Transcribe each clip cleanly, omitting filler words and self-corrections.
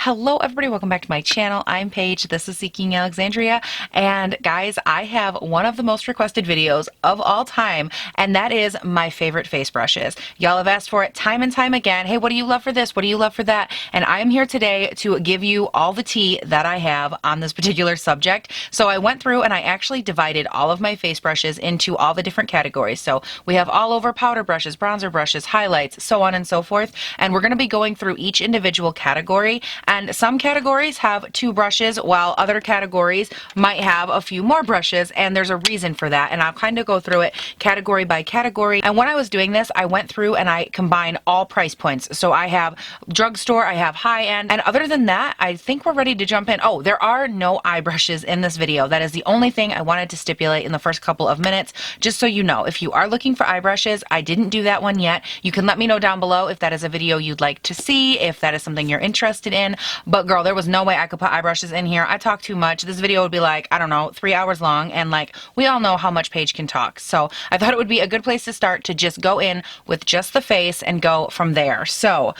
Hello everybody, welcome back to my channel. I'm Paige, this is Seeking Alexandria, and guys, I have one of the most requested videos of all time, and that is my favorite face brushes. Y'all have asked for it time and time again. Hey, what do you love for this? What do you love for that? And I am here today to give you all the tea that I have on this particular subject. So I went through and I actually divided all of my face brushes into all the different categories. So we have all over powder brushes, bronzer brushes, highlights, so on and so forth, and we're going to be going through each individual category. And some categories have 2 brushes while other categories might have a few more brushes, and there's a reason for that, and I'll kind of go through it category by category. And when I was doing this, I went through and I combined all price points. So I have drugstore, I have high-end, and other than that, I think we're ready to jump in. Oh, there are no eye brushes in this video. That is the only thing I wanted to stipulate in the first couple of minutes, just so you know. If you are looking for eye brushes, I didn't do that one yet. You can let me know down below if that is a video you'd like to see, if that is something you're interested in. But girl, there was no way I could put eye brushes in here. I talk too much. This video would be like, I don't know, 3 hours long, and like, we all know how much Paige can talk. So I thought it would be a good place to start, to just go in with just the face and go from there. So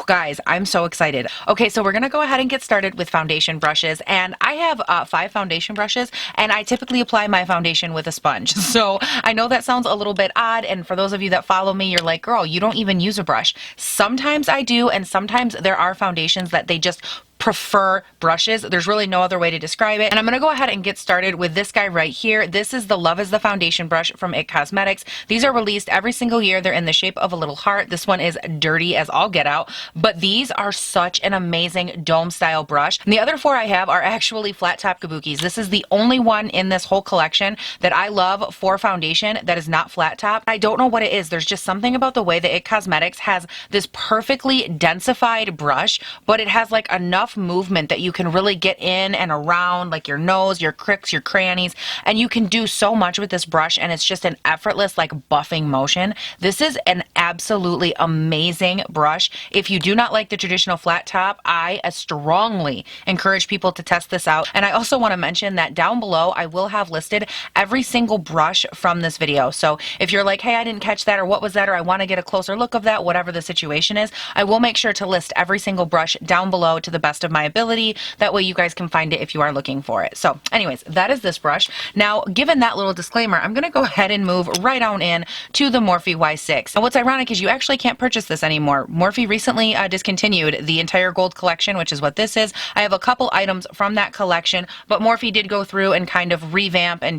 guys, I'm so excited. Okay, so we're gonna go ahead and get started with foundation brushes, and I have 5 foundation brushes, and I typically apply my foundation with a sponge. So I know that sounds a little bit odd, and for those of you that follow me, you're like, girl, you don't even use a brush. Sometimes I do, and sometimes there are foundations that they just prefer brushes. There's really no other way to describe it. And I'm going to go ahead and get started with this guy right here. This is the Love is the Foundation brush from IT Cosmetics. These are released every single year. They're in the shape of a little heart. This one is dirty as all get out, but these are such an amazing dome style brush. And the other 4 I have are actually flat top kabukis. This is the only one in this whole collection that I love for foundation that is not flat top. I don't know what it is. There's just something about the way that IT Cosmetics has this perfectly densified brush, but it has like enough movement that you can really get in and around, like your nose, your cricks, your crannies, and you can do so much with this brush, and it's just an effortless like buffing motion. This is an absolutely amazing brush. If you do not like the traditional flat top, I strongly encourage people to test this out. And I also want to mention that down below I will have listed every single brush from this video. So if you're like, hey, I didn't catch that, or what was that, or I want to get a closer look of that, whatever the situation is, I will make sure to list every single brush down below to the best of my ability. That way you guys can find it if you are looking for it. So anyways, that is this brush. Now, given that little disclaimer, I'm going to go ahead and move right on in to the Morphe Y6. And what's ironic is you actually can't purchase this anymore. Morphe recently discontinued the entire gold collection, which is what this is. I have a couple items from that collection, but Morphe did go through and kind of revamp and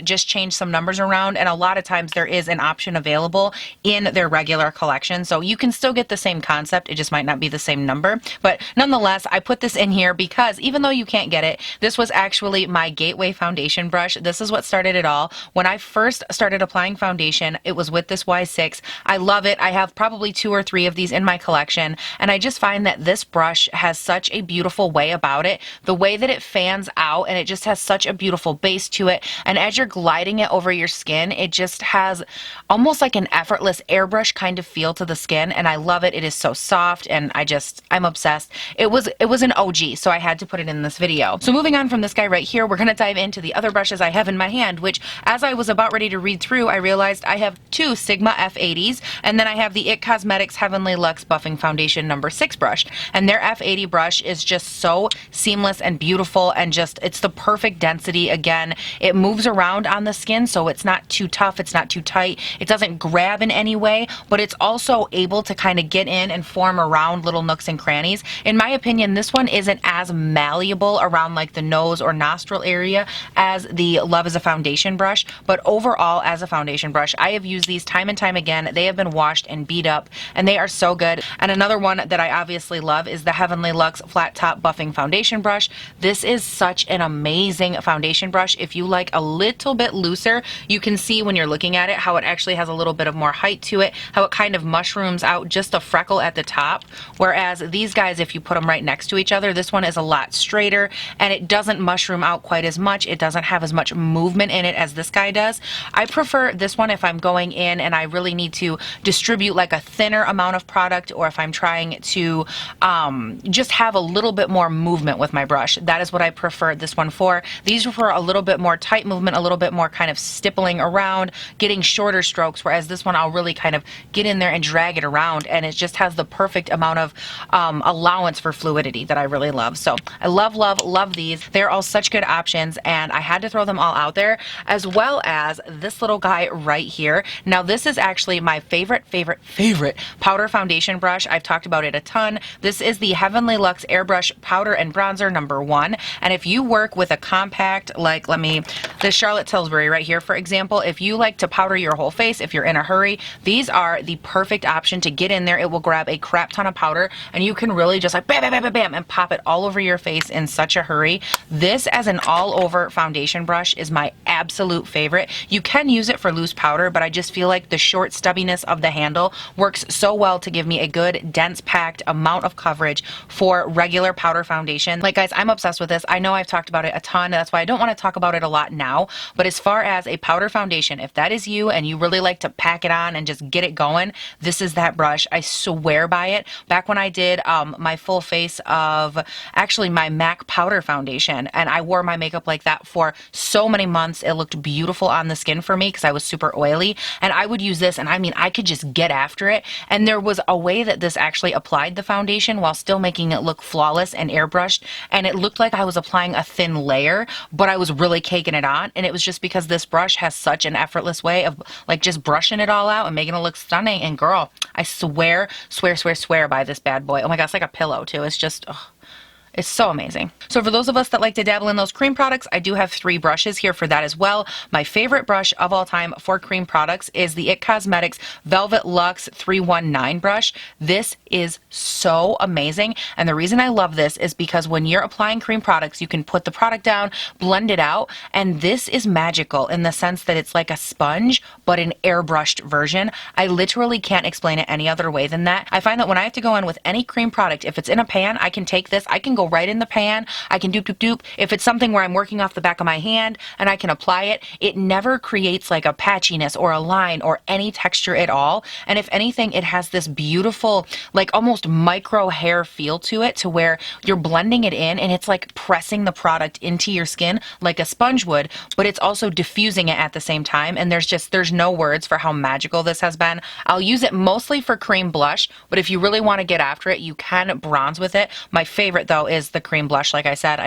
just change some numbers around, and a lot of times there is an option available in their regular collection. So you can still get the same concept, it just might not be the same number. But nonetheless, I put this in here because even though you can't get it, this was actually my gateway foundation brush. This is what started it all. When I first started applying foundation, it was with this Y6. I love it. I have probably 2 or 3 of these in my collection, and I just find that this brush has such a beautiful way about it. The way that it fans out, and it just has such a beautiful base to it, and as you're gliding it over your skin, it just has almost like an effortless airbrush kind of feel to the skin, and I love it. It is so soft, and I'm obsessed. It was an OG, so I had to put it in this video. So moving on from this guy right here, we're going to dive into the other brushes I have in my hand, which as I was about ready to read through, I realized I have 2 Sigma F80s, and then I have the IT Cosmetics Heavenly Luxe Buffing Foundation number 6 brush. And their F80 brush is just so seamless and beautiful, and just, it's the perfect density. Again, it moves around on the skin, so it's not too tough, it's not too tight, it doesn't grab in any way, but it's also able to kind of get in and form around little nooks and crannies. In my opinion, this one isn't as malleable around like the nose or nostril area as the Love is a Foundation brush, but overall as a foundation brush, I have used these time and time again. They have been washed and beat up, and they are so good. And another one that I obviously love is the Heavenly Luxe Flat Top Buffing Foundation brush. This is such an amazing foundation brush. If you like a little bit looser, you can see when you're looking at it how it actually has a little bit of more height to it, how it kind of mushrooms out just a freckle at the top, whereas these guys, if you put them right next to each other, this one is a lot straighter, and it doesn't mushroom out quite as much. It doesn't have as much movement in it as this guy does. I prefer this one if I'm going in and I really need to distribute like a thinner amount of product, or if I'm trying to just have a little bit more movement with my brush. That is what I prefer this one for. These are for a little bit more tight movement, a little bit more kind of stippling around, getting shorter strokes, whereas this one I'll really kind of get in there and drag it around, and it just has the perfect amount amount of allowance for fluidity that I really love. So I love, love, love these. They're all such good options, and I had to throw them all out there, as well as this little guy right here. Now this is actually my favorite powder foundation brush. I've talked about it a ton. This is the Heavenly Luxe Airbrush Powder and Bronzer #1. And if you work with a compact, like the Charlotte Tilbury right here, for example, if you like to powder your whole face, if you're in a hurry, these are the perfect option to get in there. It will grab a crap ton of powder, and you can really just like bam, bam, bam, bam, bam, and pop it all over your face in such a hurry. This as an all-over foundation brush is my absolute favorite. You can use it for loose powder, but I just feel like the short stubbiness of the handle works so well to give me a good, dense packed amount of coverage for regular powder foundation. Like guys, I'm obsessed with this. I know I've talked about it a ton. That's why I don't want to talk about it a lot now. But as far as a powder foundation, if that is you and you really like to pack it on and just get it going, this is that brush. I swear by it. Back when I did my full face of actually my MAC powder foundation, and I wore my makeup like that for so many months, it looked beautiful on the skin for me because I was super oily, and I would use this, and I mean, I could just get after it. And there was a way that this actually applied the foundation while still making it look flawless and airbrushed, and it looked like I was applying a thin layer, but I was really caking it on. And it was just because this brush has such an effortless way of like just brushing it all out and making it look stunning. And girl, I swear by this bad boy. Oh my gosh, it's like a pillow too. It's just, ugh. It's so amazing. So for those of us that like to dabble in those cream products, I do have 3 brushes here for that as well. My favorite brush of all time for cream products is the IT Cosmetics Velvet Lux 319 brush. This is so amazing. And the reason I love this is because when you're applying cream products, you can put the product down, blend it out, and this is magical in the sense that it's like a sponge, but an airbrushed version. I literally can't explain it any other way than that. I find that when I have to go in with any cream product, if it's in a pan, I can take this, I can go right in the pan, I can doop doop doop. If it's something where I'm working off the back of my hand and I can apply it, it never creates like a patchiness or a line or any texture at all. And if anything, it has this beautiful, like almost micro hair feel to it, to where you're blending it in and it's like pressing the product into your skin like a sponge would, but it's also diffusing it at the same time. And there's no words for how magical this has been. I'll use it mostly for cream blush, but if you really want to get after it, you can bronze with it. My favorite though is the cream blush. Like I said,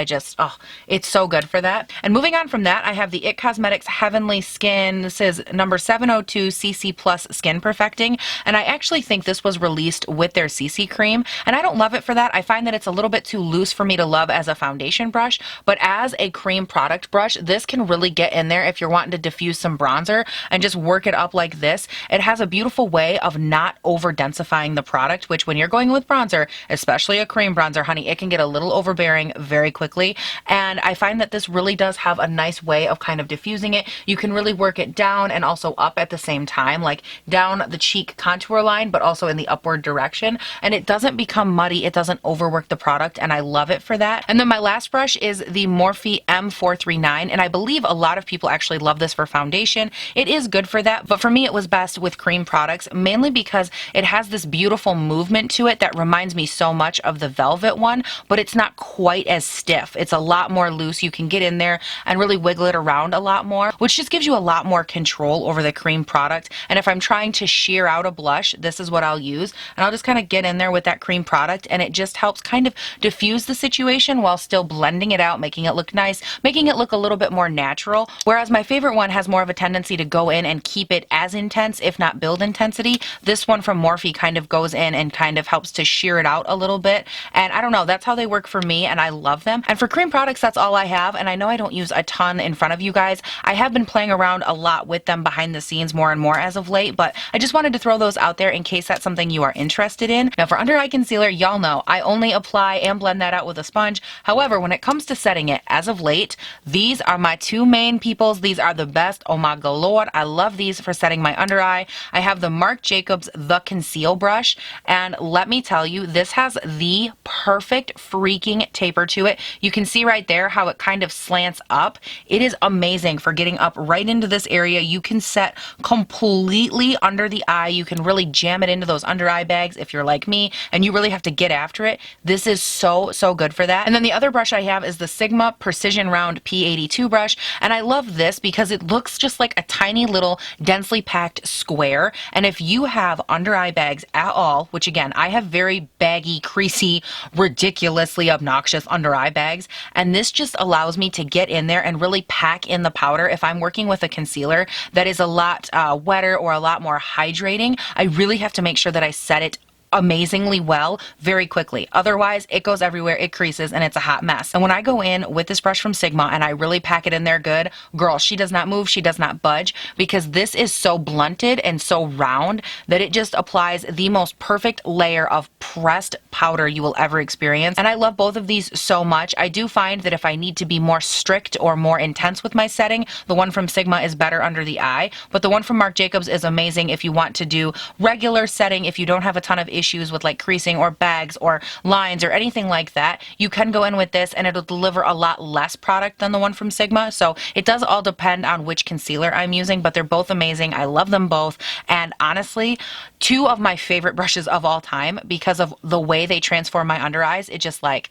it's so good for that. And moving on from that, I have the IT Cosmetics Heavenly Skin. This is number 702 CC Plus Skin Perfecting. And I actually think this was released with their CC cream. And I don't love it for that. I find that it's a little bit too loose for me to love as a foundation brush. But as a cream product brush, this can really get in there if you're wanting to diffuse some bronzer and just work it up like this. It has a beautiful way of not over densifying the product, which when you're going with bronzer, especially a cream bronzer, honey, it can get a little overbearing very quickly. And I find that this really does have a nice way of kind of diffusing it. You can really work it down and also up at the same time, like down the cheek contour line, but also in the upward direction. And it doesn't become muddy. It doesn't overwork the product. And I love it for that. And then my last brush is the Morphe M439. And I believe a lot of people actually love this for foundation. It is good for that. But for me, it was best with cream products, mainly because it has this beautiful movement to it that reminds me so much of the Velvet one, but it's not quite as stiff. It's a lot more loose. You can get in there and really wiggle it around a lot more, which just gives you a lot more control over the cream product. And if I'm trying to sheer out a blush, this is what I'll use. And I'll just kind of get in there with that cream product, and it just helps kind of diffuse the situation while still blending it out, making it look nice, making it look a little bit more natural. Whereas my favorite one has more of a tendency to go in and keep it as intense, if not build intensity. This one from Morphe kind of goes in and kind of helps to sheer it out a little bit. And I don't know, that's how they work for me, and I love them. And for cream products, that's all I have. And I know I don't use a ton in front of you guys. I have been playing around a lot with them behind the scenes more and more as of late, but I just wanted to throw those out there in case that's something you are interested in. Now for under eye concealer, y'all know I only apply and blend that out with a sponge. However, when it comes to setting it, as of late, these are my 2 main peoples. These are the best. Oh my god, Lord, I love these for setting my under eye. I have the Marc Jacobs The Conceal brush, and let me tell you, this has the perfect freaking taper to it. You can see right there how it kind of slants up. It is amazing for getting up right into this area. You can set completely under the eye. You can really jam it into those under eye bags if you're like me and you really have to get after it. This is so good for that. And then the other brush I have is the Sigma Precision Round P82 brush, and I love this because it looks just like a tiny little densely packed square. And if you have under eye bags at all, which again, I have very baggy, creasy, ridiculously obnoxious under eye bags, and this just allows me to get in there and really pack in the powder. If I'm working with a concealer that is a lot wetter or a lot more hydrating, I really have to make sure that I set it amazingly well very quickly. Otherwise, it goes everywhere, it creases, and it's a hot mess. And when I go in with this brush from Sigma and I really pack it in there good, girl, she does not move, she does not budge, because this is so blunted and so round that it just applies the most perfect layer of pressed powder you will ever experience. And I love both of these so much. I do find that if I need to be more strict or more intense with my setting, the one from Sigma is better under the eye, but the one from Marc Jacobs is amazing if you want to do regular setting, if you don't have a ton of issues with like creasing or bags or lines or anything like that. You can go in with this and it'll deliver a lot less product than the one from Sigma. So it does all depend on which concealer I'm using, but they're both amazing. I love them both. And honestly, two of my favorite brushes of all time because of the way they transform my under eyes. It just like,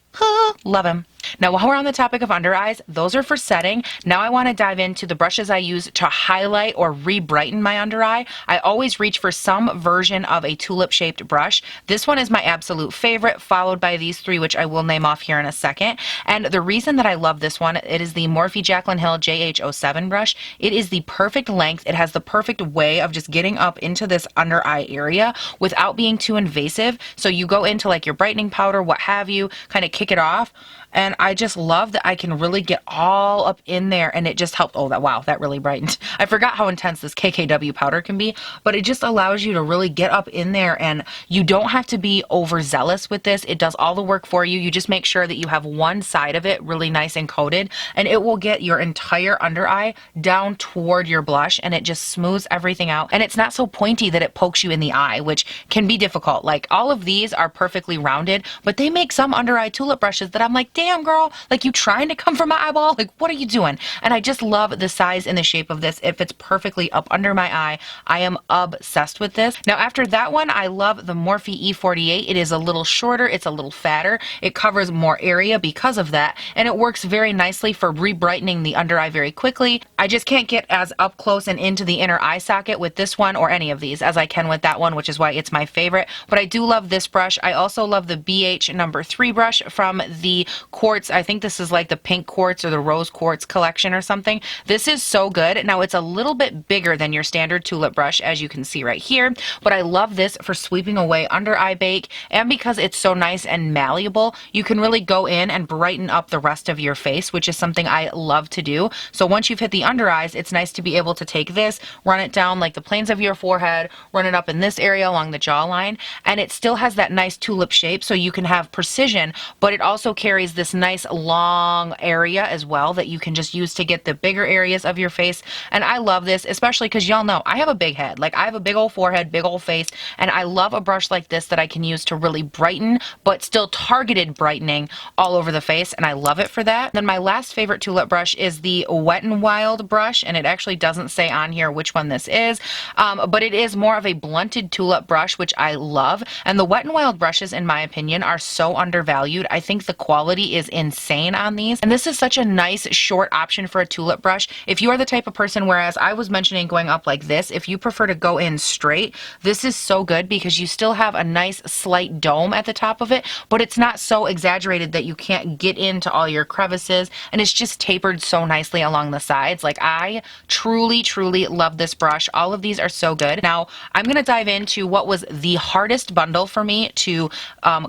love them. Now, while we're on the topic of under eyes, those are for setting. Now I want to dive into the brushes I use to highlight or re-brighten my under eye. I always reach for some version of a tulip shaped brush. This one is my absolute favorite, followed by these three, which I will name off here in a second. And the reason that I love this one, it is the Morphe Jaclyn Hill JH07 brush. It is the perfect length. It has the perfect way of just getting up into this under eye area without being too invasive. So you go into like your brightening powder, what have you, kind of kick it off. And I just love that I can really get all up in there, and it just helped. Oh, wow, that really brightened. I forgot how intense this KKW powder can be, but it just allows you to really get up in there, and you don't have to be overzealous with this. It does all the work for you. You just make sure that you have one side of it really nice and coated, and it will get your entire under eye down toward your blush, and it just smooths everything out. And it's not so pointy that it pokes you in the eye, which can be difficult. Like, all of these are perfectly rounded, but they make some under eye tulip brushes that I'm like, damn girl, like you trying to come from my eyeball? Like, what are you doing? And I just love the size and the shape of this. It fits perfectly up under my eye. I am obsessed with this. Now, after that one, I love the Morphe E48. It is a little shorter. It's a little fatter. It covers more area because of that. And it works very nicely for re-brightening the under eye very quickly. I just can't get as up close and into the inner eye socket with this one or any of these as I can with that one, which is why it's my favorite. But I do love this brush. I also love the BH number 3 brush from the Quartz. I think this is like the pink quartz or the rose quartz collection or something. This is so good. Now, it's a little bit bigger than your standard tulip brush, as you can see right here, but I love this for sweeping away under eye bake, and because it's so nice and malleable, you can really go in and brighten up the rest of your face, which is something I love to do. So once you've hit the under eyes, it's nice to be able to take this, run it down like the planes of your forehead, run it up in this area along the jawline, and it still has that nice tulip shape, so you can have precision, but it also carries this nice long area as well that you can just use to get the bigger areas of your face. And I love this, especially because y'all know I have a big head. Like, I have a big old forehead, big old face, and I love a brush like this that I can use to really brighten, but still targeted brightening all over the face, and I love it for that. Then my last favorite tulip brush is the Wet n Wild brush, and it actually doesn't say on here which one this is, but it is more of a blunted tulip brush, which I love. And the Wet n Wild brushes, in my opinion, are so undervalued. I think the quality is insane on these, and this is such a nice short option for a tulip brush. If you are the type of person, whereas I was mentioning going up like this, if you prefer to go in straight, this is so good because you still have a nice slight dome at the top of it, but it's not so exaggerated that you can't get into all your crevices, and it's just tapered so nicely along the sides. Like, I truly love this brush. All of these are so good. Now, I'm going to dive into what was the hardest bundle for me to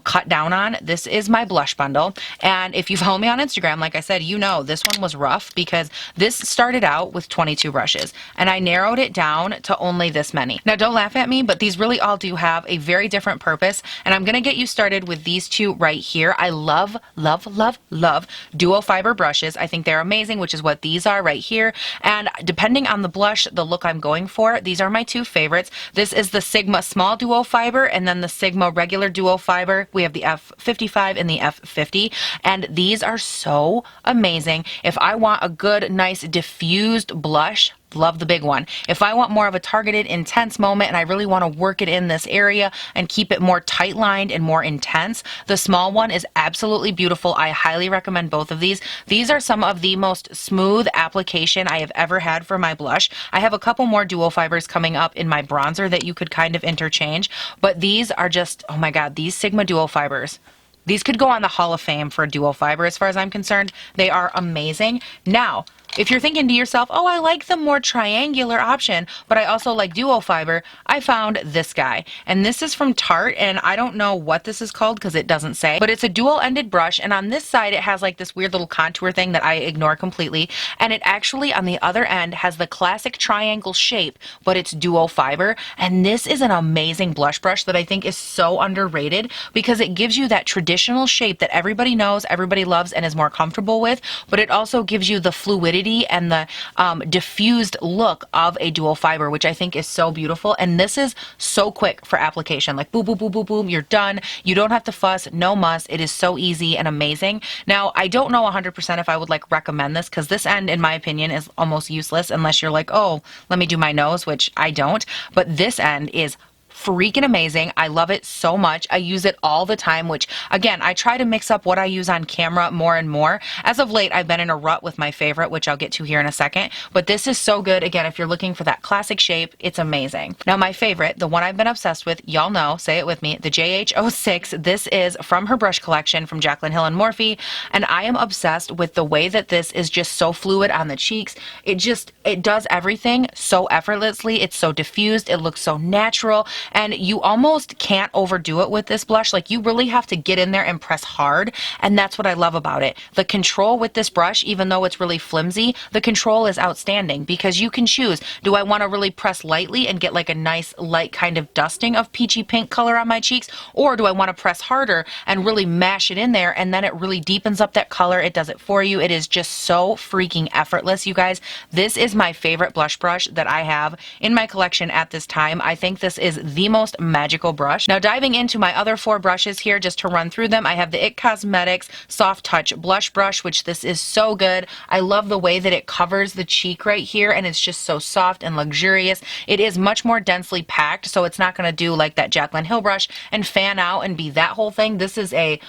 cut down on. This is my blush bundle, and And if you follow me on Instagram, like I said, you know this one was rough because this started out with 22 brushes and I narrowed it down to only this many. Now don't laugh at me, but these really all do have a very different purpose, and I'm gonna get you started with these two right here. I love, love, love, love duo fiber brushes. I think they're amazing, which is what these are right here. And depending on the blush, the look I'm going for, these are my two favorites. This is the Sigma Small Duo Fiber and then the Sigma Regular Duo Fiber. We have the F55 and the F50, and these are so amazing. If I want a good, nice, diffused blush, love the big one. If I want more of a targeted, intense moment and I really want to work it in this area and keep it more tight lined and more intense, the small one is absolutely beautiful. I highly recommend both of these. These are some of the most smooth application I have ever had for my blush. I have a couple more duo fibers coming up in my bronzer that you could kind of interchange, but these are just, oh my God, these Sigma duo fibers. These could go on the Hall of Fame for a duo fiber as far as I'm concerned. They are amazing. Now, if you're thinking to yourself, oh, I like the more triangular option, but I also like duo fiber, I found this guy. And this is from Tarte, and I don't know what this is called because it doesn't say, but it's a dual-ended brush, and on this side it has like this weird little contour thing that I ignore completely, and it actually on the other end has the classic triangle shape, but it's duo fiber, and this is an amazing blush brush that I think is so underrated because it gives you that traditional shape that everybody knows, everybody loves, and is more comfortable with, but it also gives you the fluidity and the diffused look of a dual fiber, which I think is so beautiful. And this is so quick for application, like boom, boom, boom, boom, boom, you're done. You don't have to fuss, no muss. It is so easy and amazing. Now, I don't know 100% if I would like recommend this because this end, in my opinion, is almost useless unless you're like, oh, let me do my nose, which I don't. But this end is freaking amazing. I love it so much. I use it all the time, which again, I try to mix up what I use on camera more and more. As of late, I've been in a rut with my favorite, which I'll get to here in a second, but this is so good. Again, if you're looking for that classic shape, it's amazing. Now, my favorite, the one I've been obsessed with, y'all know, say it with me, the JH06. This is from her brush collection from Jaclyn Hill and Morphe, and I am obsessed with the way that this is just so fluid on the cheeks. It does everything so effortlessly. It's so diffused. It looks so natural. And you almost can't overdo it with this blush. Like, you really have to get in there and press hard, and that's what I love about it. The control with this brush, even though it's really flimsy, the control is outstanding because you can choose, do I want to really press lightly and get like a nice light kind of dusting of peachy pink color on my cheeks, or do I want to press harder and really mash it in there, and then it really deepens up that color. It does it for you. It is just so freaking effortless, you guys. This is my favorite blush brush that I have in my collection at this time. I think this is the most magical brush. Now, diving into my other four brushes here, just to run through them, I have the IT Cosmetics Soft Touch Blush Brush, which this is so good. I love the way that it covers the cheek right here, and it's just so soft and luxurious. It is much more densely packed, so it's not going to do like that Jaclyn Hill brush and fan out and be that whole thing. This is a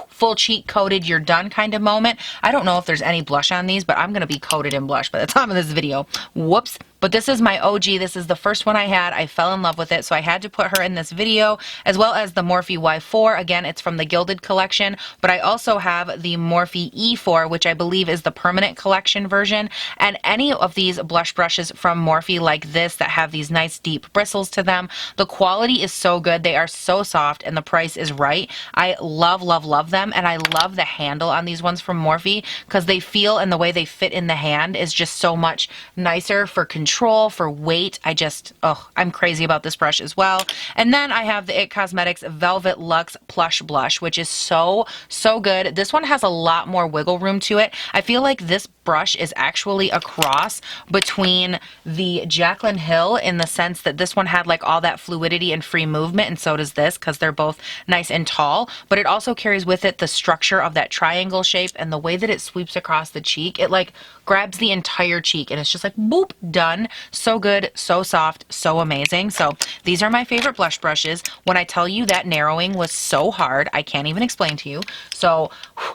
full cheek coated, you're done kind of moment. I don't know if there's any blush on these, but I'm going to be coated in blush by the time of this video. Whoops. But this is my OG. This is the first one I had. I fell in love with it, so I had to put her in this video, as well as the Morphe Y4. Again, it's from the Gilded collection, but I also have the Morphe E4, which I believe is the permanent collection version. And any of these blush brushes from Morphe like this that have these nice deep bristles to them, the quality is so good. They are so soft, and the price is right. I love, love, love them, and I love the handle on these ones from Morphe because they feel, and the way they fit in the hand is just so much nicer for control, for weight. I'm crazy about this brush as well. And then I have the IT Cosmetics Velvet Lux Plush Blush, which is so good. This one has a lot more wiggle room to it. I feel like this brush is actually a cross between the Jaclyn Hill in the sense that this one had like all that fluidity and free movement, and so does this because they're both nice and tall, but it also carries with it the structure of that triangle shape, and the way that it sweeps across the cheek, it like grabs the entire cheek and it's just like boop, done. So good, so soft, so amazing. So these are my favorite blush brushes. When I tell you that narrowing was so hard, I can't even explain to you. So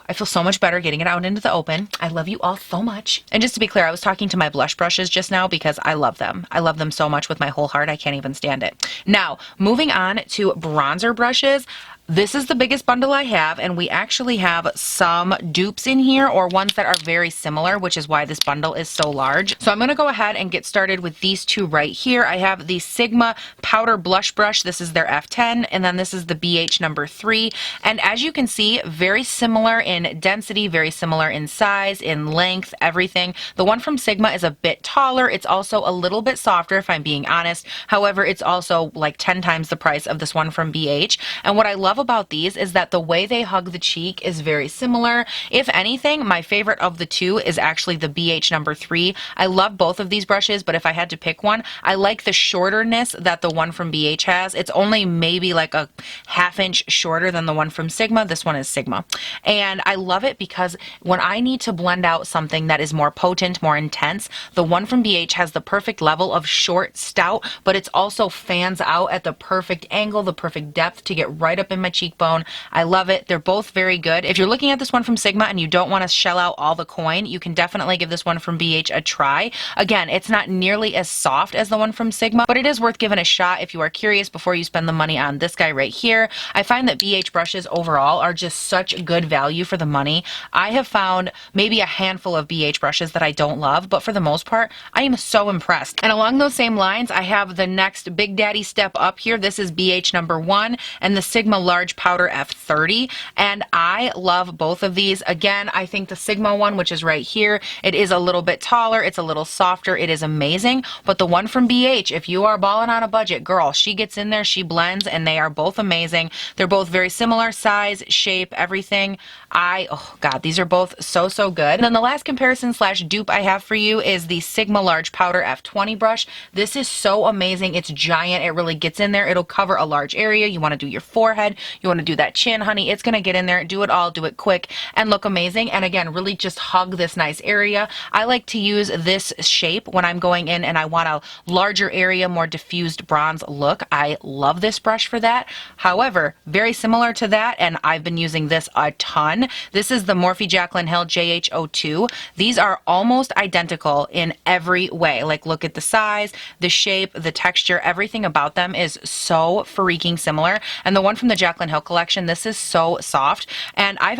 I feel so much better getting it out into the open. I love you all so much. And just to be clear, I was talking to my blush brushes just now because I love them. I love them so much with my whole heart. I can't even stand it. Now, moving on to bronzer brushes. This is the biggest bundle I have, and we actually have some dupes in here, or ones that are very similar, which is why this bundle is so large. So I'm going to go ahead and get started with these two right here. I have the Sigma Powder Blush Brush. This is their F10, and then this is the BH number 3. And as you can see, very similar in density, very similar in size, in length, everything. The one from Sigma is a bit taller. It's also a little bit softer, if I'm being honest. However, it's also like 10 times the price of this one from BH. And what I love about these is that the way they hug the cheek is very similar. If anything, my favorite of the two is actually the BH number 3. I love both of these brushes, but if I had to pick one, I like the shorterness that the one from BH has. It's only maybe like a ½ inch shorter than the one from Sigma. This one is Sigma. And I love it because when I need to blend out something that is more potent, more intense, the one from BH has the perfect level of short, stout, but it's also fans out at the perfect angle, the perfect depth to get right up in my cheekbone. I love it. They're both very good. If you're looking at this one from Sigma and you don't want to shell out all the coin, you can definitely give this one from BH a try. Again, it's not nearly as soft as the one from Sigma, but it is worth giving a shot if you are curious before you spend the money on this guy right here. I find that BH brushes overall are just such good value for the money. I have found maybe a handful of BH brushes that I don't love, but for the most part, I am so impressed. And along those same lines, I have the next Big Daddy step up here. This is BH number 1 and the Sigma Large Powder F30, and I love both of these. Again, I think the Sigma one, which is right here, it is a little bit taller, it's a little softer, it is amazing, but the one from BH, if you are balling on a budget, girl, she gets in there, she blends, and they are both amazing. They're both very similar size, shape, everything. Oh god, these are both so good. And then the last comparison slash dupe I have for you is the Sigma Large Powder F20 brush. This is so amazing. It's giant. It really gets in there. It'll cover a large area. You want to do your forehead, you want to do that chin, honey, it's going to get in there, do it all, do it quick, and look amazing. And again, really just hug this nice area. I like to use this shape when I'm going in and I want a larger area, more diffused bronze look. I love this brush for that. However, very similar to that, and I've been using this a ton. This is the Morphe Jaclyn Hill JH02. These are almost identical in every way. Like, look at the size, the shape, the texture, everything about them is so freaking similar. And the one from the Jaclyn Hill collection, this is so soft. And I've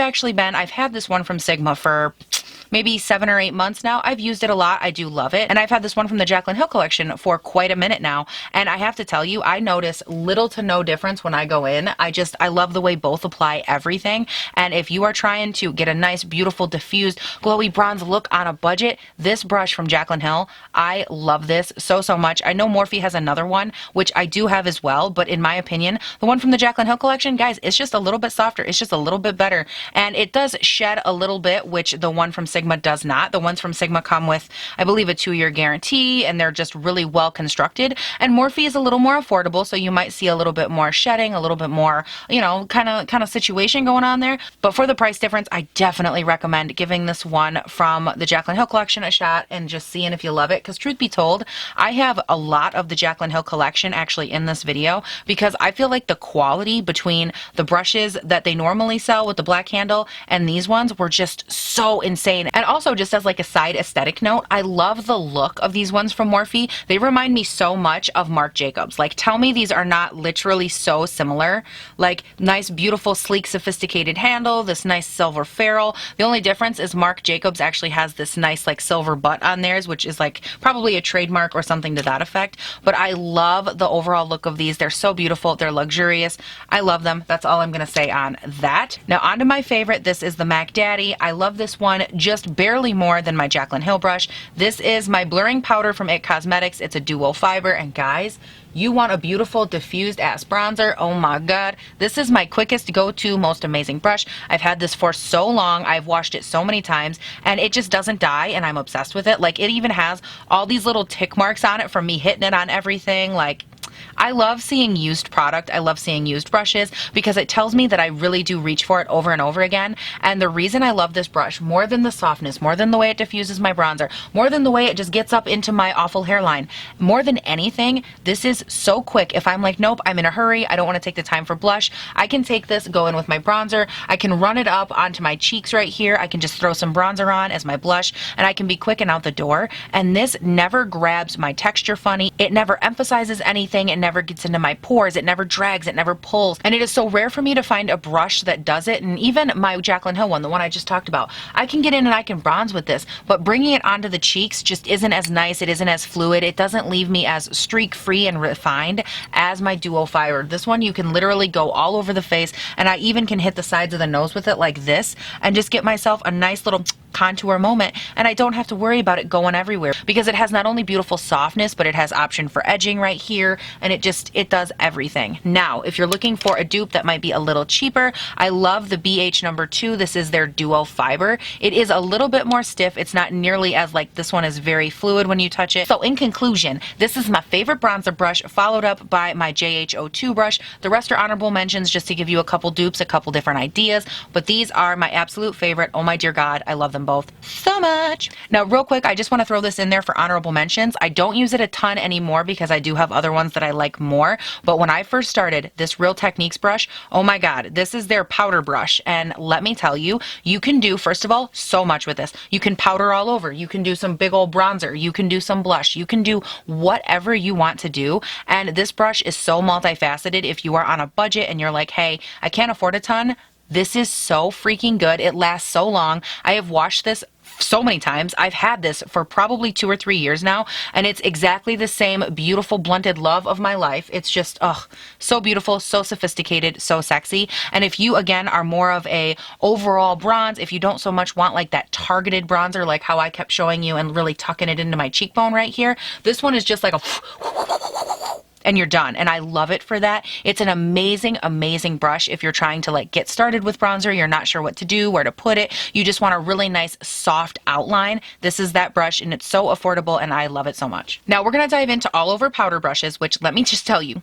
had this one from Sigma for maybe 7 or 8 months now. I've used it a lot. I do love it. And I've had this one from the Jaclyn Hill collection for quite a minute now. And I have to tell you, I notice little to no difference when I go in. I love the way both apply everything. And if you are trying to get a nice, beautiful, diffused, glowy bronze look on a budget, this brush from Jaclyn Hill, I love this so much. I know Morphe has another one, which I do have as well, but in my opinion, the one from the Jaclyn Hill collection, guys, it's just a little bit softer. It's just a little bit better. And it does shed a little bit, which the one from Sigma does not. The ones from Sigma come with, I believe, a 2-year guarantee, and they're just really well constructed. And Morphe is a little more affordable, so you might see a little bit more shedding, a little bit more, you know, kind of situation going on there. But for the price difference, I definitely recommend giving this one from the Jaclyn Hill collection a shot and just seeing if you love it. Because truth be told, I have a lot of the Jaclyn Hill collection actually in this video because I feel like the quality between the brushes that they normally sell with the black handle and these ones were just so insane. And also, just as like a side aesthetic note, I love the look of these ones from Morphe. They remind me so much of Marc Jacobs. Like, tell me these are not literally so similar. Like, nice, beautiful, sleek, sophisticated handle, this nice silver ferrule. The only difference is Marc Jacobs actually has this nice like silver butt on theirs, which is like probably a trademark or something to that effect. But I love the overall look of these. They're so beautiful. They're luxurious. I love them. That's all I'm going to say on that. Now on to my favorite. This is the Mac Daddy. I love this one just barely more than my Jaclyn Hill brush. This is my blurring powder from It Cosmetics. It's a duo fiber, and guys, you want a beautiful diffused ass bronzer, oh my god, this is my quickest go-to, most amazing brush. I've had this for so long, I've washed it so many times, and it just doesn't die, and I'm obsessed with it. Like, it even has all these little tick marks on it from me hitting it on everything. Like, I love seeing used product. I love seeing used brushes because it tells me that I really do reach for it over and over again. And the reason I love this brush more than the softness, more than the way it diffuses my bronzer, more than the way it just gets up into my awful hairline, more than anything, this is so quick. If I'm like, nope, I'm in a hurry, I don't want to take the time for blush, I can take this, go in with my bronzer, I can run it up onto my cheeks right here, I can just throw some bronzer on as my blush, and I can be quick and out the door. And this never grabs my texture funny. It never emphasizes anything. pulling. It never gets into my pores. It never drags. It never pulls. And it is so rare for me to find a brush that does it. And even my Jaclyn Hill one, the one I just talked about, I can get in and I can bronze with this, but bringing it onto the cheeks just isn't as nice. It isn't as fluid. It doesn't leave me as streak free and refined as my Duo Fiber. This one you can literally go all over the face, and I even can hit the sides of the nose with it like this and just get myself a nice little contour moment, and I don't have to worry about it going everywhere because it has not only beautiful softness, but it has option for edging right here, and it does everything. Now, if you're looking for a dupe that might be a little cheaper, I love the BH number 2. This is their Duo Fiber. It is a little bit more stiff. It's not nearly as like this one is very fluid when you touch it. So in conclusion, this is my favorite bronzer brush, followed up by my JH02 brush. The rest are honorable mentions just to give you a couple dupes, a couple different ideas, but these are my absolute favorite. Oh my dear God, I love them both so much. Now, real quick, I just want to throw this in there for honorable mentions. I don't use it a ton anymore because I do have other ones that I like more, but when I first started, this Real Techniques brush, oh my God, this is their powder brush, and let me tell you, you can do, first of all, so much with this. You can powder all over. You can do some big old bronzer. You can do some blush. You can do whatever you want to do, and this brush is so multifaceted. If you are on a budget and you're like, hey, I can't afford a ton, this is so freaking good. It lasts so long. I have washed this so many times. I've had this for probably 2 or 3 years now, and it's exactly the same beautiful blunted love of my life. It's just, oh, so beautiful, so sophisticated, so sexy. And if you, again, are more of a overall bronze, if you don't so much want like that targeted bronzer, like how I kept showing you and really tucking it into my cheekbone right here, this one is just like a and you're done. And I love it for that. It's an amazing, amazing brush if you're trying to like get started with bronzer, you're not sure what to do, where to put it, you just want a really nice soft outline. This is that brush, and it's so affordable, and I love it so much. Now we're gonna dive into all over powder brushes, which let me just tell you,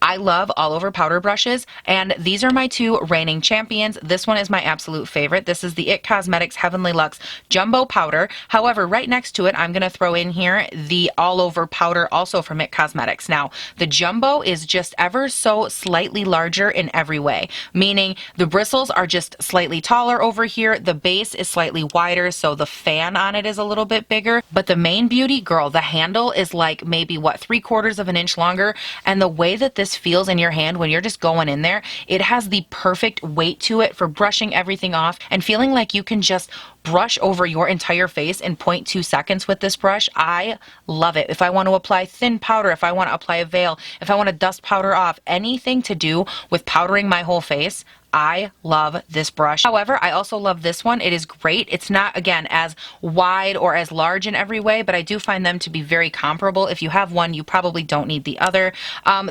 I love all over powder brushes, and these are my 2 reigning champions. This one is my absolute favorite. This is the IT Cosmetics Heavenly Luxe Jumbo Powder. However, right next to it, I'm gonna throw in here the all over powder also from IT Cosmetics. Now, the Jumbo is just ever so slightly larger in every way, meaning the bristles are just slightly taller over here, the base is slightly wider, so the fan on it is a little bit bigger, but the main beauty, girl, the handle is like maybe, what, 3/4 of an inch longer, and the way that this feels in your hand when you're just going in there, it has the perfect weight to it for brushing everything off and feeling like you can just brush over your entire face in 0.2 seconds with this brush. I love it. If I want to apply thin powder, if I want to apply a veil, if I want to dust powder off, anything to do with powdering my whole face, I love this brush. However, I also love this one. It is great. It's not, again, as wide or as large in every way, but I do find them to be very comparable. If you have one, you probably don't need the other.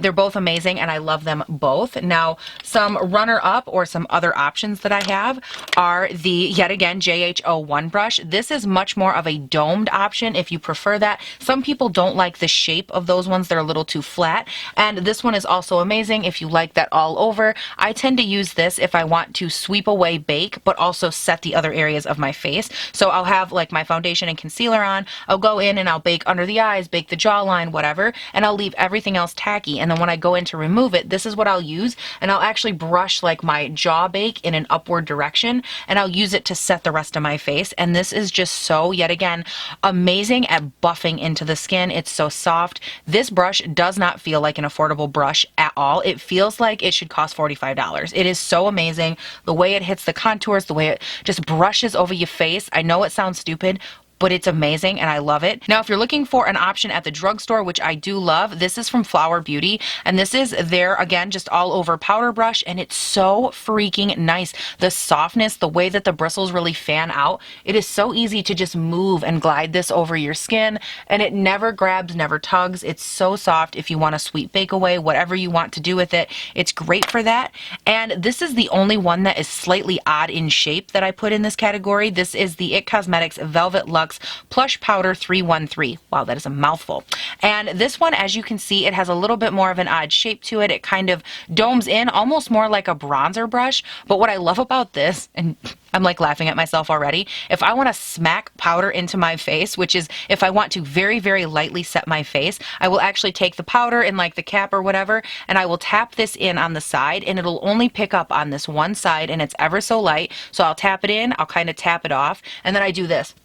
They're both amazing, and I love them both. Now, some runner-up or some other options that I have are the, yet again, JH01 brush. This is much more of a domed option if you prefer that. Some people don't like the shape of those ones. They're a little too flat, and this one is also amazing if you like that all over. I tend to use this if I want to sweep away bake, but also set the other areas of my face. So I'll have like my foundation and concealer on, I'll go in and I'll bake under the eyes, bake the jawline, whatever, and I'll leave everything else tacky. And then when I go in to remove it, this is what I'll use, and I'll actually brush like my jaw bake in an upward direction, and I'll use it to set the rest of my face. And this is just so, yet again, amazing at buffing into the skin. It's so soft. This brush does not feel like an affordable brush at all. It feels like it should cost $45. It is so amazing. The way it hits the contours, the way it just brushes over your face. I know it sounds stupid, but it's amazing and I love it. Now, if you're looking for an option at the drugstore, which I do love, this is from Flower Beauty, and this is their, again, just all over powder brush, and it's so freaking nice. The softness, the way that the bristles really fan out, it is so easy to just move and glide this over your skin, and it never grabs, never tugs. It's so soft if you want to sweet bake away, whatever you want to do with it. It's great for that, and this is the only one that is slightly odd in shape that I put in this category. This is the IT Cosmetics Velvet Lux Plush Powder 313. Wow, that is a mouthful. And this one, as you can see, it has a little bit more of an odd shape to it. It kind of domes in, almost more like a bronzer brush. But what I love about this, and I'm like laughing at myself already, if I want to smack powder into my face, which is if I want to very, very lightly set my face, I will actually take the powder in like the cap or whatever, and I will tap this in on the side, and it'll only pick up on this one side, and it's ever so light. So I'll tap it in, I'll kind of tap it off, and then I do this.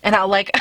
and I'll like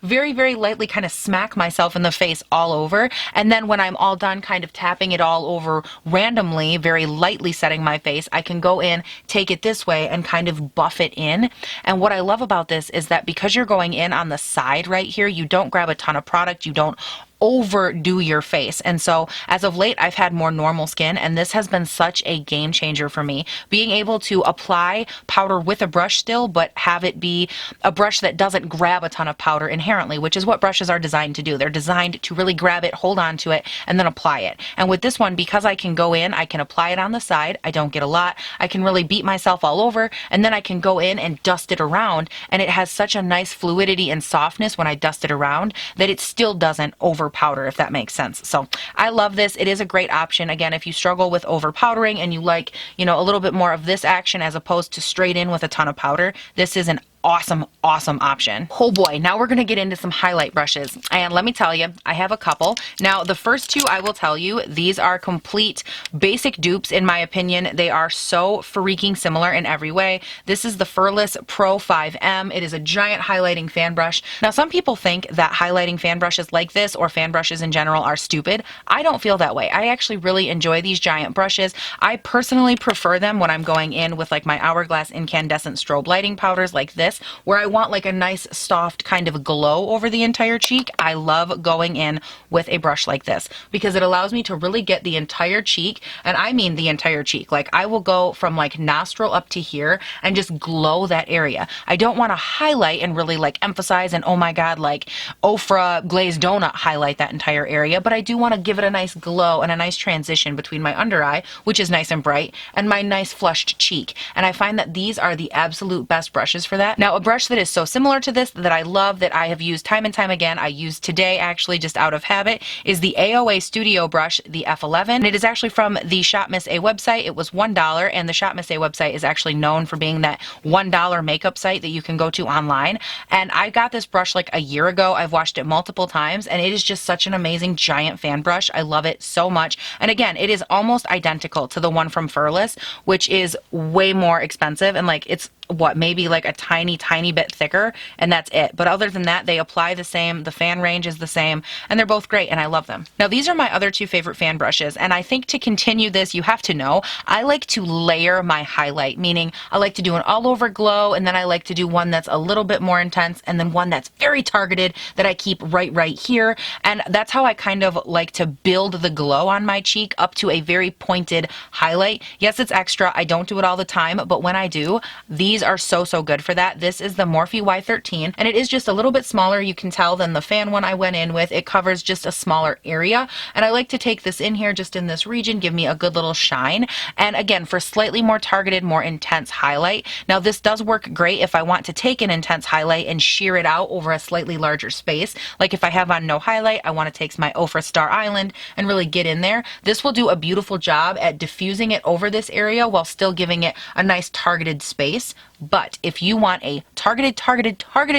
very, very lightly kind of smack myself in the face all over. And then when I'm all done kind of tapping it all over randomly, very lightly setting my face, I can go in, take it this way and kind of buff it in. And what I love about this is that because you're going in on the side right here, you don't grab a ton of product, you don't overdo your face. And so as of late, I've had more normal skin, and this has been such a game changer for me. Being able to apply powder with a brush still, but have it be a brush that doesn't grab a ton of powder inherently, which is what brushes are designed to do. They're designed to really grab it, hold on to it, and then apply it. And with this one, because I can go in, I can apply it on the side. I don't get a lot. I can really beat myself all over, and then I can go in and dust it around, and it has such a nice fluidity and softness when I dust it around that it still doesn't overpowder, if that makes sense. So I love this. It is a great option. Again, if you struggle with overpowdering and you like, you know, a little bit more of this action as opposed to straight in with a ton of powder, this is an awesome option. Oh boy, now we're gonna get into some highlight brushes, and let me tell you, I have a couple. Now the first two, I will tell you, these are complete basic dupes in my opinion. They are so freaking similar in every way. This is the Furless Pro 5M. It is a giant highlighting fan brush. Now some people think that highlighting fan brushes like this, or fan brushes in general, are stupid. I don't feel that way. I actually really enjoy these giant brushes. I personally prefer them when I'm going in with like my Hourglass incandescent strobe lighting powders like this, where I want like a nice soft kind of glow over the entire cheek. I love going in with a brush like this because it allows me to really get the entire cheek, and I mean the entire cheek. Like I will go from like nostril up to here and just glow that area. I don't want to highlight and really like emphasize and oh my god, like Ofra glazed donut highlight that entire area, but I do want to give it a nice glow and a nice transition between my under eye, which is nice and bright, and my nice flushed cheek. And I find that these are the absolute best brushes for that. Now, a brush that is so similar to this that I love, that I have used time and time again, I used today actually just out of habit, is the AOA Studio brush, the F11. And it is actually from the Shop Miss A website. It was $1, and the Shop Miss A website is actually known for being that $1 makeup site that you can go to online. And I got this brush like a year ago. I've washed it multiple times, and it is just such an amazing giant fan brush. I love it so much. And again, it is almost identical to the one from Furless, which is way more expensive, and like it's what, maybe like a tiny bit thicker, and that's it. But other than that, they apply the same, the fan range is the same, and they're both great, and I love them. Now these are my other two favorite fan brushes, and I think to continue this, you have to know, I like to layer my highlight, meaning I like to do an all over glow, and then I like to do one that's a little bit more intense, and then one that's very targeted that I keep right here. And that's how I kind of like to build the glow on my cheek up to a very pointed highlight. Yes, it's extra. I don't do it all the time, but when I do, these are so good for that. This is the Morphe Y13, and it is just a little bit smaller, you can tell, than the fan one I went in with. It covers just a smaller area, and I like to take this in here just in this region, give me a good little shine, and again, for slightly more targeted, more intense highlight. Now this does work great if I want to take an intense highlight and sheer it out over a slightly larger space. Like if I have on no highlight, I want to take my Ofra Star Island and really get in there. This will do a beautiful job at diffusing it over this area while still giving it a nice targeted space. But if you want a targeted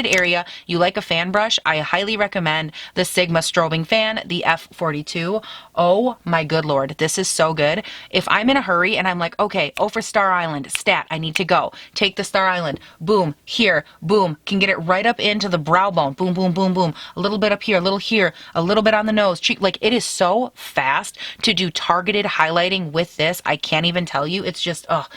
area, you like a fan brush, I highly recommend the Sigma strobing fan, the F42. Oh my good lord, this is so good. If I'm in a hurry and I'm like, okay, Ofra Star Island, stat, I need to go. Take the Star Island, boom, here, boom, can get it right up into the brow bone, boom, boom, boom, boom. A little bit up here, a little here, a little bit on the nose, cheek. Like it is so fast to do targeted highlighting with this. I can't even tell you. It's just, oh,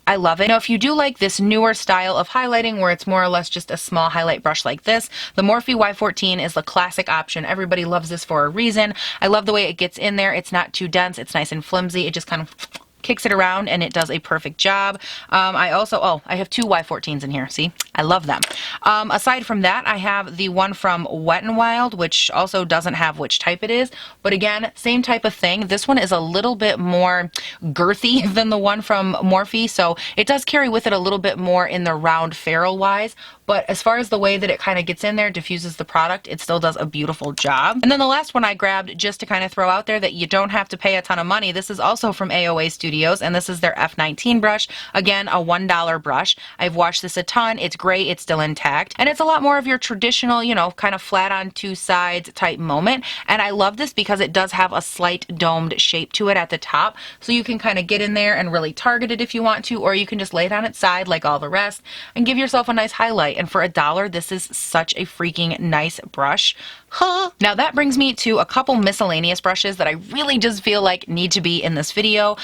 I love it. Now, if you do like this newer style of highlighting where it's more or less just a small highlight brush like this, the Morphe Y14 is the classic option. Everybody loves this for a reason. I love the way it gets in there. It's not too dense. It's nice and flimsy. It just kind of kicks it around and it does a perfect job. I also, I have two Y14s in here. See, I love them. Aside from that, I have the one from Wet n Wild, which also doesn't have which type it is, but again, same type of thing. This one is a little bit more girthy than the one from Morphe, so it does carry with it a little bit more in the round ferrule wise. But as far as the way that it kind of gets in there, diffuses the product, it still does a beautiful job. And then the last one I grabbed just to kind of throw out there that you don't have to pay a ton of money. This is also from AOA Studio. Studios, and this is their F19 brush. Again, a $1 brush. I've washed this a ton. It's great. It's still intact. And it's a lot more of your traditional, you know, kind of flat on two sides type moment. And I love this because it does have a slight domed shape to it at the top. So you can kind of get in there and really target it if you want to, or you can just lay it on its side like all the rest and give yourself a nice highlight. And for $1, this is such a freaking nice brush. Huh. Now that brings me to a couple miscellaneous brushes that I really just feel like need to be in this video.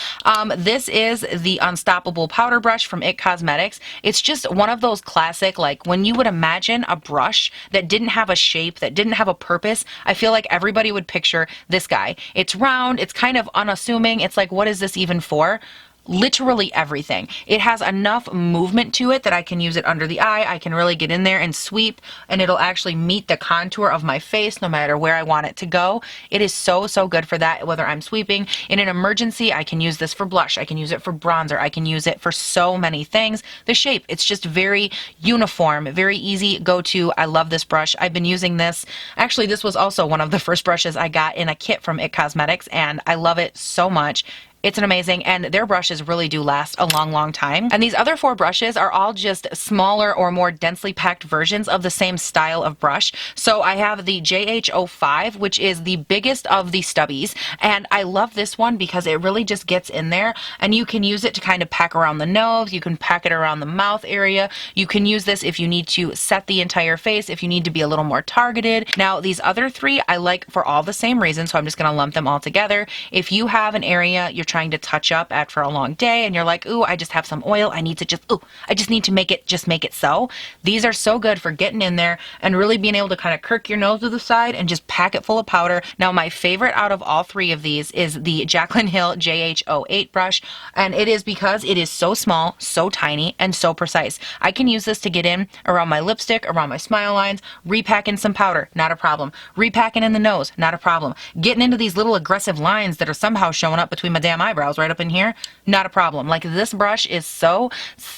This is the Unstoppable Powder Brush from IT Cosmetics. It's just one of those classic, like when you would imagine a brush that didn't have a shape, that didn't have a purpose, I feel like everybody would picture this guy. It's round, it's kind of unassuming, it's like, what is this even for? Literally everything. It has enough movement to it that I can use it under the eye. I can really get in there and sweep, and it'll actually meet the contour of my face no matter where I want it to go. It is so, so good for that, whether I'm sweeping. In an emergency, I can use this for blush. I can use it for bronzer. I can use it for so many things. The shape, it's just very uniform, very easy go-to. I love this brush. I've been using this. Actually, this was also one of the first brushes I got in a kit from IT Cosmetics, and I love it so much. It's an amazing, and their brushes really do last a long, long time. And these other 4 brushes are all just smaller or more densely packed versions of the same style of brush. So I have the JH05, which is the biggest of the stubbies, and I love this one because it really just gets in there, and you can use it to kind of pack around the nose, you can pack it around the mouth area, you can use this if you need to set the entire face, if you need to be a little more targeted. Now these other 3 I like for all the same reasons, so I'm just going to lump them all together. If you have an area you're trying to touch up after a long day and you're like, ooh, I just have some oil, I need to make it so. These are so good for getting in there and really being able to kind of kirk your nose to the side and just pack it full of powder. Now my favorite out of all 3 of these is the Jaclyn Hill JH08 brush, and it is because it is so small, so tiny, and so precise. I can use this to get in around my lipstick, around my smile lines, repacking some powder, not a problem. Repacking in the nose, not a problem. Getting into these little aggressive lines that are somehow showing up between my damn eyebrows right up in here, not a problem. Like, this brush is so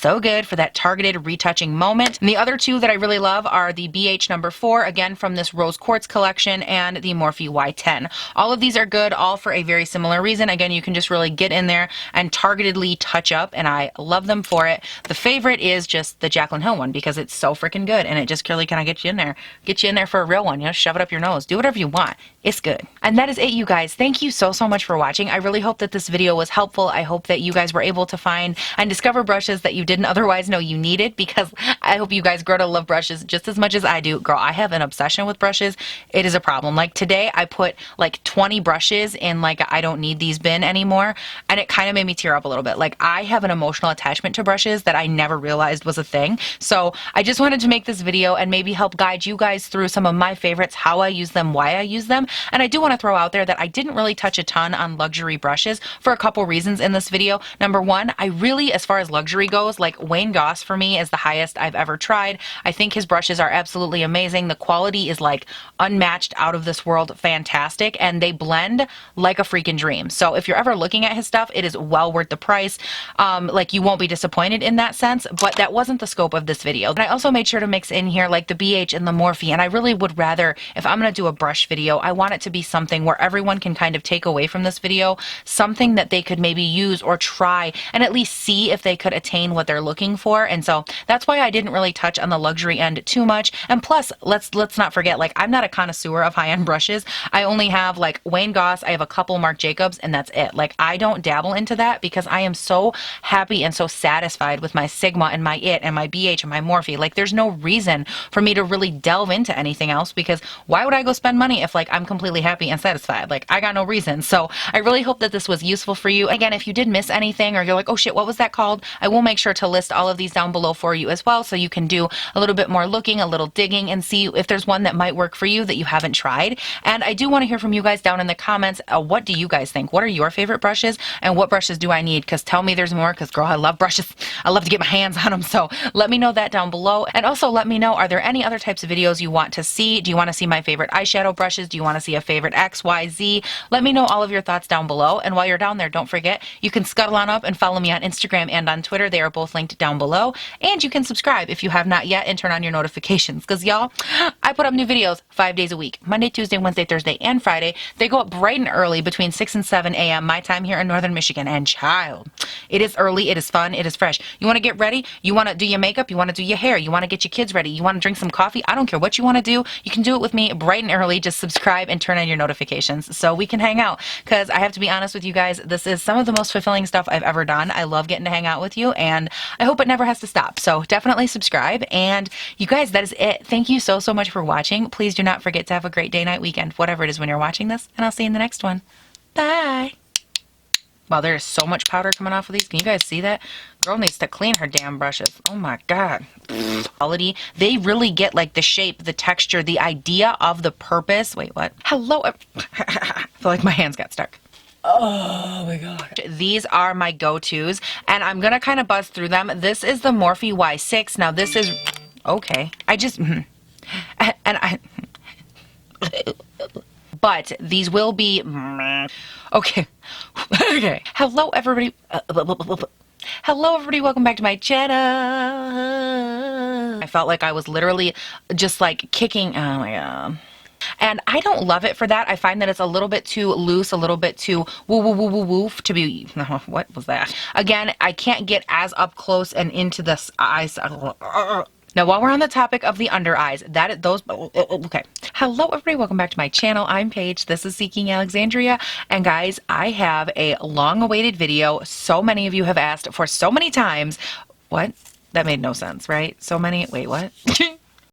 good for that targeted retouching moment. And the other 2 that I really love are the BH number 4, again from this Rose Quartz collection, and the Morphe Y10. All of these are good, all for a very similar reason. Again, you can just really get in there and targetedly touch up, and I love them for it. The favorite is just the Jaclyn Hill one because it's so freaking good, and it just really kind of gets you in there for a real one. You know, shove it up your nose, do whatever you want. It's good. And that is it, you guys. Thank you so much for watching. I really hope that this video was helpful. I hope that you guys were able to find and discover brushes that you didn't otherwise know you needed, because I hope you guys grow to love brushes just as much as I do. Girl, I have an obsession with brushes. It is a problem. Like today I put like 20 brushes in like a I don't need these bin anymore, and it kind of made me tear up a little bit. Like, I have an emotional attachment to brushes that I never realized was a thing. So I just wanted to make this video and maybe help guide you guys through some of my favorites, how I use them, why I use them. And I do want to throw out there that I didn't really touch a ton on luxury brushes for a couple reasons in this video. Number one, I really, as far as luxury goes, like Wayne Goss for me is the highest I've ever tried. I think his brushes are absolutely amazing. The quality is like unmatched, out of this world, fantastic, and they blend like a freaking dream. So if you're ever looking at his stuff, it is well worth the price. Like, you won't be disappointed in that sense, but that wasn't the scope of this video. And I also made sure to mix in here like the BH and the Morphe, and I really would rather, if I'm going to do a brush video, I want it to be something where everyone can kind of take away from this video something that they could maybe use or try and at least see if they could attain what they're looking for. And so that's why I didn't really touch on the luxury end too much. And plus, let's not forget, like, I'm not a connoisseur of high-end brushes. I only have like Wayne Goss, I have a couple Marc Jacobs, and that's it. Like, I don't dabble into that because I am so happy and so satisfied with my Sigma and my IT and my BH and my Morphe. Like, there's no reason for me to really delve into anything else, because why would I go spend money if like I'm completely happy and satisfied? Like, I got no reason. So I really hope that this was useful for you. Again, if you did miss anything or you're like, oh shit, what was that called? I will make sure to list all of these down below for you as well, so you can do a little bit more looking, a little digging, and see if there's one that might work for you that you haven't tried. And I do want to hear from you guys down in the comments. What do you guys think? What are your favorite brushes, and what brushes do I need? Because tell me there's more, because girl, I love brushes. I love to get my hands on them. So let me know that down below. And also let me know, are there any other types of videos you want to see? Do you want to see my favorite eyeshadow brushes? Do you want to see a favorite X, Y, Z? Let me know all of your thoughts down below. And while you're down down there. Don't forget, you can scuttle on up and follow me on Instagram and on Twitter. They are both linked down below. And you can subscribe if you have not yet and turn on your notifications. Because y'all, I put up new videos 5 days a week. Monday, Tuesday, Wednesday, Thursday, and Friday. They go up bright and early between 6 and 7 a.m. my time here in Northern Michigan. And child, it is early, it is fun, it is fresh. You want to get ready? You want to do your makeup? You want to do your hair? You want to get your kids ready? You want to drink some coffee? I don't care what you want to do. You can do it with me bright and early. Just subscribe and turn on your notifications so we can hang out. Because I have to be honest with you guys, this is some of the most fulfilling stuff I've ever done. I love getting to hang out with you, and I hope it never has to stop. So definitely subscribe. And you guys, that is it. Thank you so much for watching. Please do not forget to have a great day, night, weekend, whatever it is when you're watching this, and I'll see you in the next one. Bye. Wow, there is so much powder coming off of these. Can you guys see that? Girl needs to clean her damn brushes. Oh my God. Quality. They really get like the shape, the texture, the idea of the purpose. Wait, what? Hello. I feel like my hands got stuck. Oh my God. These are my go-tos, and I'm going to kind of buzz through them. This is the Morphe Y6. Now this is, okay. But these will be, okay. Okay. Hello everybody. Hello everybody, welcome back to my channel. I felt like I was literally just like kicking, oh my God. And I don't love it for that. I find that it's a little bit too loose, a little bit too woo woo woo woo woof to be, what was that? Again, I can't get as up close and into this eyes. Now, while we're on the topic of the under eyes, okay. Hello everybody, welcome back to my channel. I'm Paige, this is Seeking Alexandria, and guys, I have a long-awaited video. So many of you have asked for so many times. What? That made no sense, right? So many, wait, what?